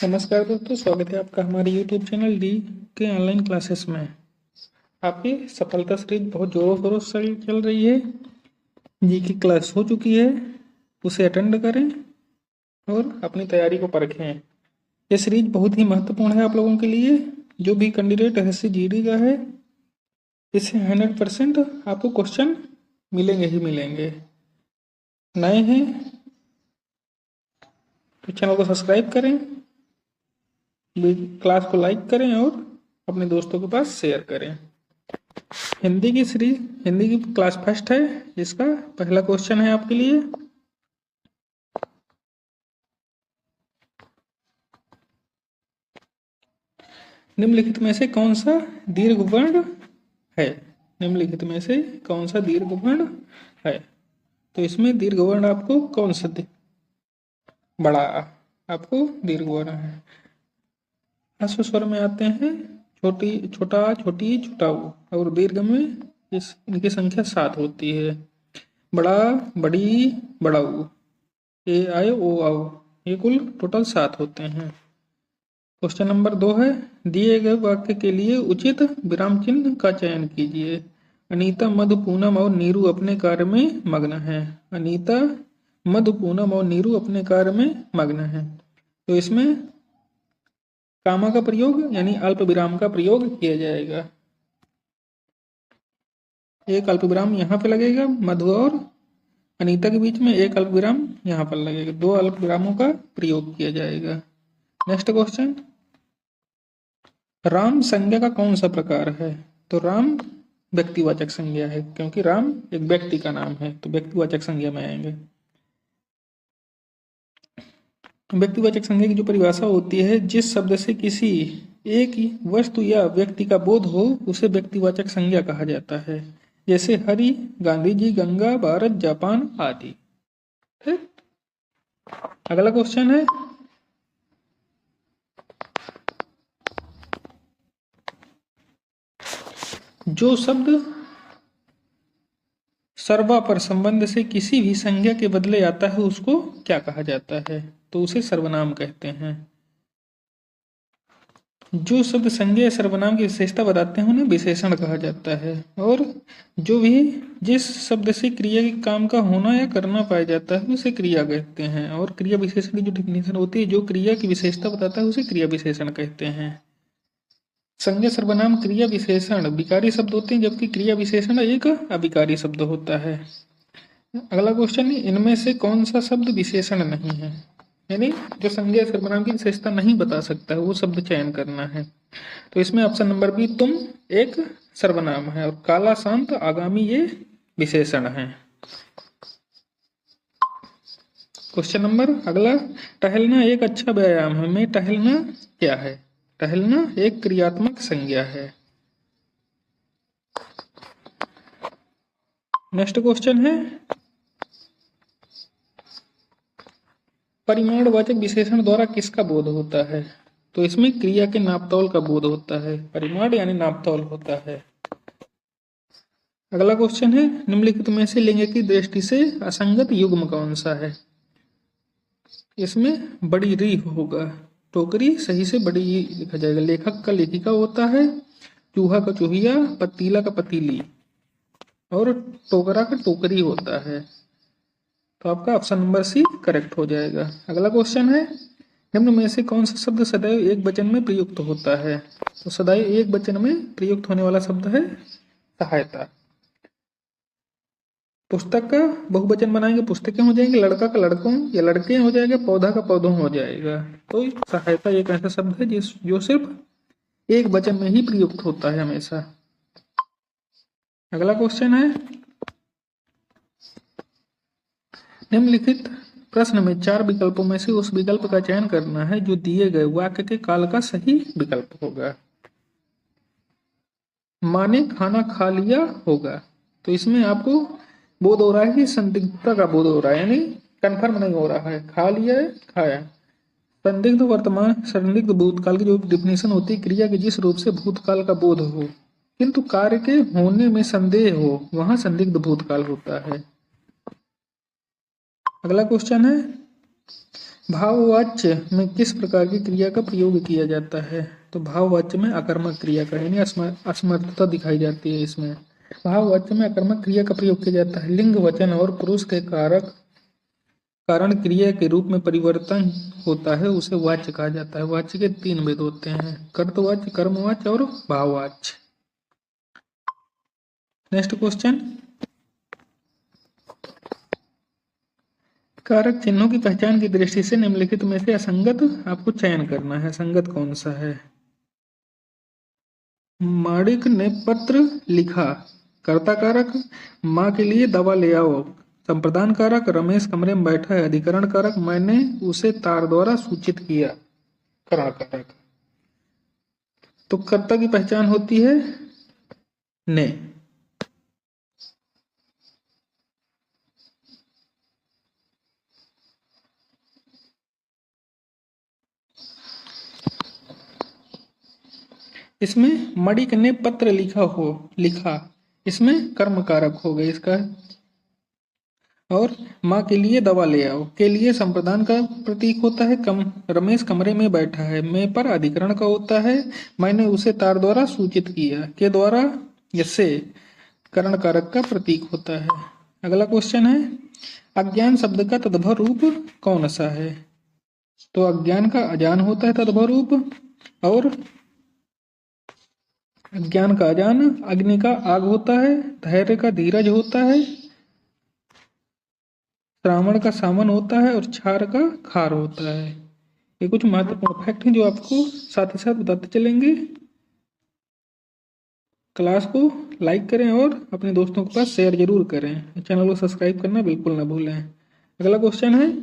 नमस्कार दोस्तों, स्वागत है आपका हमारे YouTube चैनल डी के ऑनलाइन क्लासेस में। आपकी सफलता सीरीज बहुत जोरों शोरों से चल रही है। जी की क्लास हो चुकी है, उसे अटेंड करें और अपनी तैयारी को परखें। ये सीरीज बहुत ही महत्वपूर्ण है आप लोगों के लिए। जो भी कैंडिडेट एसएससी जीडी का है, इससे 100% आपको क्वेश्चन मिलेंगे ही मिलेंगे। नए हैं तो चैनल को सब्सक्राइब करें, क्लास को लाइक करें और अपने दोस्तों के पास शेयर करें। हिंदी की सीरीज, हिंदी की क्लास फर्स्ट है। इसका पहला क्वेश्चन है आपके लिए। निम्नलिखित में से कौन सा दीर्घ वर्ण है? निम्नलिखित में से कौन सा दीर्घ वर्ण है? तो इसमें दीर्घ वर्ण आपको कौन सा बड़ा आपको दीर्घ वर्ण है। ह्रस्व स्वर में आते हैं छोटी, छोटा, छोटी, छोटाऊ, और दीर्घ में इनकी संख्या 7 होती है। बड़ा, बड़ी, बड़ाऊ, ए आए ओ आओ, ये कुल टोटल 7 होते हैं। क्वेश्चन नंबर 2 है, दिए गए वाक्य के लिए उचित विराम चिन्ह का चयन कीजिए। अनीता, मधु, पूनम और नीरू अपने कार्य में मग्न है। अनीता, मधु, पूनम और नीरू अपने कार्य में मग्न है। तो इसमें कामा का प्रयोग यानी अल्प विराम का प्रयोग किया जाएगा। एक अल्प विराम यहाँ पे लगेगा, मधु और अनीता के बीच में एक अल्प विराम यहाँ पर लगेगा। 2 अल्प विरामों का प्रयोग किया जाएगा। नेक्स्ट क्वेश्चन, राम संज्ञा का कौन सा प्रकार है? तो राम व्यक्तिवाचक संज्ञा है, क्योंकि राम एक व्यक्ति का नाम है, तो व्यक्तिवाचक संज्ञा में आएंगे। व्यक्तिवाचक संज्ञा की जो परिभाषा होती है, जिस शब्द से किसी एक वस्तु या व्यक्ति का बोध हो उसे व्यक्तिवाचक संज्ञा कहा जाता है। जैसे हरि, गांधी जी, गंगा, भारत, जापान आदि। ठीक, अगला क्वेश्चन है, जो शब्द सर्वापर संबंध से किसी भी संज्ञा के बदले आता है उसको क्या कहा जाता है? तो उसे सर्वनाम कहते हैं। जो शब्द संज्ञा या सर्वनाम की विशेषता बताते हैं उन्हें विशेषण कहा जाता है। और जो भी जिस शब्द से क्रिया के काम का होना या करना पाया जाता है उसे क्रिया कहते हैं। और क्रिया विशेषण की जो डिफिनेशन होती है, जो क्रिया की विशेषता बताता है उसे क्रिया विशेषण कहते हैं। संज्ञा, सर्वनाम, क्रिया विशेषण विकारी शब्द होते हैं, जबकि क्रिया विशेषण एक अविकारी शब्द होता है। अगला क्वेश्चन है, इनमें से कौन सा शब्द विशेषण नहीं है? यानी जो संज्ञा सर्वनाम की विशेषता नहीं बता सकता है वो शब्द चयन करना है। तो इसमें ऑप्शन नंबर बी, तुम, एक सर्वनाम है, और काला, शांत, आगामी ये विशेषण है। क्वेश्चन नंबर अगला, टहलना एक अच्छा व्यायाम है में टहलना क्या है? टहलना एक क्रियात्मक संज्ञा है। नेक्स्ट क्वेश्चन है, परिमाणवाचक विशेषण द्वारा किसका बोध होता है? तो इसमें क्रिया के नापतोल का बोध होता है। परिमाण यानी नापतोल होता है। अगला क्वेश्चन है, निम्नलिखित में से लिंग की दृष्टि से असंगत युग्म कौन सा है? इसमें बड़ी री होगा। टोकरी सही से बड़ी लिखा जाएगा। लेखक का लेखिका होता है, चूहा का चूहिया, पतीला का पतीली, और टोकरा का टोकरी होता है। तो आपका ऑप्शन नंबर सी करेक्ट हो जाएगा। अगला क्वेश्चन है, निम्न में से कौन सा शब्द सदैव एक वचन में प्रयुक्त होता है? तो सदैव एक वचन में प्रयुक्त होने वाला शब्द है सहायता। पुस्तक का बहुवचन बनाएंगे, पुस्तकें हो जाएंगे। लड़का का लड़कों या लड़के हो जाएगा। पौधा का पौधों हो जाएगा। तो सहायता एक ऐसा शब्द है जो सिर्फ एक वचन में ही प्रयुक्त होता है हमेशा। अगला क्वेश्चन है, निम्नलिखित प्रश्न में 4 विकल्पों में से उस विकल्प का चयन करना है जो दिए गए वाक्य के काल का सही विकल्प होगा। माँ ने खाना खा लिया होगा। तो इसमें आपको बोध हो रहा है कि संदिग्धता का बोध हो रहा है, यानी कंफर्म नहीं हो रहा है। खा लिया है, खाया। संदिग्ध वर्तमान, संदिग्ध भूतकाल की जो डिफिनेशन होती है, क्रिया के जिस रूप से भूतकाल का बोध हो किंतु कार्य के होने में संदेह हो, वहां संदिग्ध भूतकाल होता है। अगला क्वेश्चन है, भाववाच्य में किस प्रकार की क्रिया का प्रयोग किया जाता है? तो भाववाच्य में आकर्मक क्रिया का यानी असमर्थता दिखाई जाती है इसमें। भाववाच्य में आकर्मक क्रिया का प्रयोग किया जाता है। लिंग, वचन और पुरुष के कारक कारण क्रिया के रूप में परिवर्तन होता है, उसे वाच्य कहा जाता है। वाच्य के 3 भेद होते हैं, कर्तवाच्य, कर्मवाच्य और भाववाच्य। नेक्स्ट क्वेश्चन, कारक चिन्हों की पहचान की दृष्टि से निम्नलिखित में से असंगत आपको चयन करना है। संगत कौन सा है? माणिक ने पत्र लिखा, कर्ता कारक। माँ के लिए दवा ले आओ, संप्रदान कारक। रमेश कमरे में बैठा है, अधिकरण कारक। मैंने उसे तार द्वारा सूचित किया, करण कारक। तो कर्ता की पहचान होती है ने। इसमें मणिक ने पत्र लिखा, इसमें कर्म कारक हो गया इसका। और माँ के लिए दवा ले आओ के लिए संप्रदान का प्रतीक होता है। रमेश कमरे में बैठा है, मैं पर अधिकरण का होता है। मैंने उसे तार द्वारा सूचित किया के द्वारा इससे करण कारक का प्रतीक होता है। अगला क्वेश्चन है, अज्ञान शब्द का तद्भव रूप कौन सा है? तो अज्ञान का अजान होता है तद्भव रूप, और अज्ञान का अजान अग्नि का आग होता है, धैर्य का धीरज होता है, श्रावण का सावन होता है, और क्षार का खार होता है। ये कुछ महत्वपूर्ण फैक्ट हैं जो आपको साथ ही साथ बताते चलेंगे। क्लास को लाइक करें और अपने दोस्तों के पास शेयर जरूर करें। चैनल को सब्सक्राइब करना बिल्कुल ना भूलें। अगला क्वेश्चन है,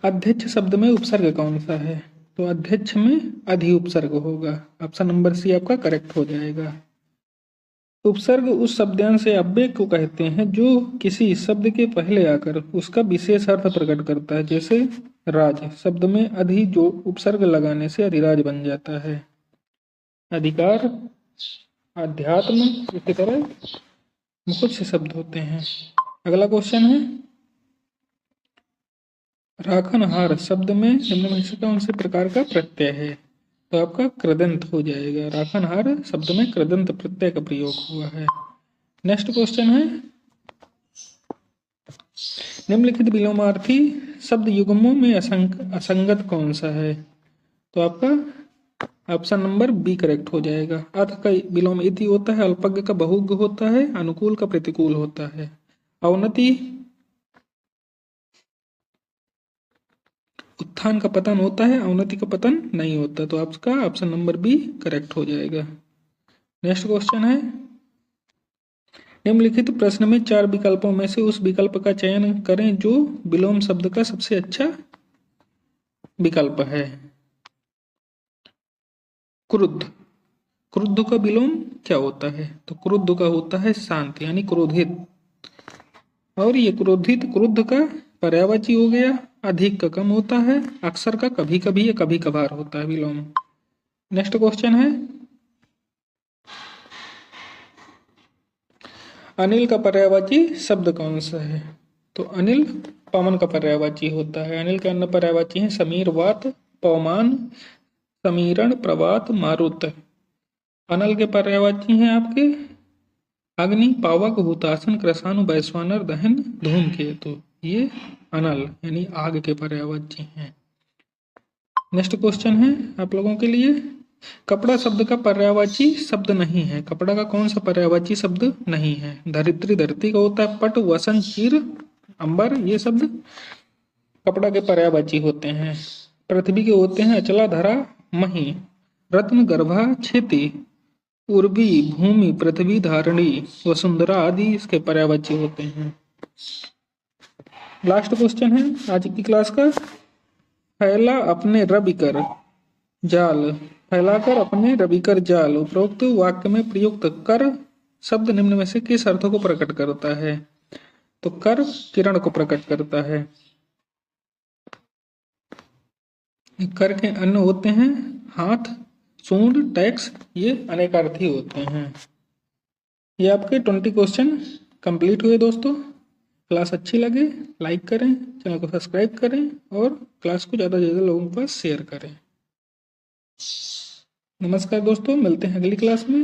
अध्यक्ष शब्द में उपसर्ग कौन सा है? तो अध्यक्ष में अधि उपसर्ग होगा। ऑप्शन नंबर सी आपका करेक्ट हो जाएगा। उपसर्ग उस शब्दांश से अव्यय को कहते हैं जो किसी शब्द के पहले आकर उसका विशेष अर्थ प्रकट करता है। जैसे राज शब्द में अधि जो उपसर्ग लगाने से अधिराज बन जाता है। अधिकार, अध्यात्म, इसी तरह बहुत से शब्द होते हैं। अगला क्वेश्चन है, राखनहार शब्द में निम्न में से कौन से प्रकार का प्रत्यय है? तो आपका कृदंत हो जाएगा। राखनहार शब्द में कृदंत प्रत्यय का प्रयोग हुआ है। नेक्स्ट क्वेश्चन है, निम्नलिखित विलोमार्थी शब्द युग्मों में असंगत कौन सा है? तो आपका ऑप्शन नंबर बी करेक्ट हो जाएगा। अथ का विलोम इति होता है, अल्पज्ञ का बहुज्ञ होता है, अनुकूल का प्रतिकूल होता है। अवनति उत्थान का पतन होता है, अवनति का पतन नहीं होता। तो आपका ऑप्शन नंबर बी करेक्ट हो जाएगा। नेक्स्ट क्वेश्चन है, निम्नलिखित प्रश्न में 4 विकल्पों में से उस विकल्प का चयन करें जो विलोम शब्द का सबसे अच्छा विकल्प है। क्रुद्ध, क्रुद्ध का विलोम क्या होता है? तो क्रुद्ध का होता है शांत यानी क्रोधित। और ये क्रोधित क्रुद्ध का पर्यायवाची हो गया। अधिक का कम होता है, अक्सर का कभी कभी या कभी कभार होता है विलोम। नेक्स्ट क्वेश्चन है, अनिल का पर्यायवाची शब्द कौन सा है? तो अनिल पवन का पर्यायवाची होता है। अनिल के अन्य पर्यायवाची हैं समीर वात, पवमान, समीरण, प्रवात, मारुत। अनल के पर्यायवाची हैं आपके अग्नि, पावक, हुतासन, कृशानु, वैश्वानर, दहन, धूमकेतु। ये अनल यानी आग के पर्यायवाची हैं। नेक्स्ट क्वेश्चन है आप लोगों के लिए, कपड़ा शब्द का पर्यायवाची शब्द नहीं है। कपड़ा का कौन सा पर्यायवाची शब्द नहीं है? धरित्री धरती का होता है, पट, वसन, चीर, अंबर, ये शब्द कपड़ा के पर्यायवाची होते हैं। पृथ्वी के होते हैं अचला, धरा, मही, रत्न, गर्भा, क्षिति, उर्वी, भूमि, पृथ्वी, धारणी, वसुंधरा आदि इसके पर्यायवाची होते हैं। लास्ट क्वेश्चन है आज की क्लास का, फैला अपने रवि कर जाल, फैलाकर अपने रवि कर जाल। उपरोक्त वाक्य में प्रयुक्त कर शब्द निम्न में से किस अर्थों को प्रकट करता है? तो कर किरण को प्रकट करता है। कर के अन्य होते हैं हाथ, सूंड, टैक्स, ये अनेकार्थी होते हैं। ये आपके 20 क्वेश्चन कंप्लीट हुए दोस्तों। क्लास अच्छी लगे लाइक करें, चैनल को सब्सक्राइब करें और क्लास को ज़्यादा से ज़्यादा लोगों के पास शेयर करें। नमस्कार दोस्तों, मिलते हैं अगली क्लास में।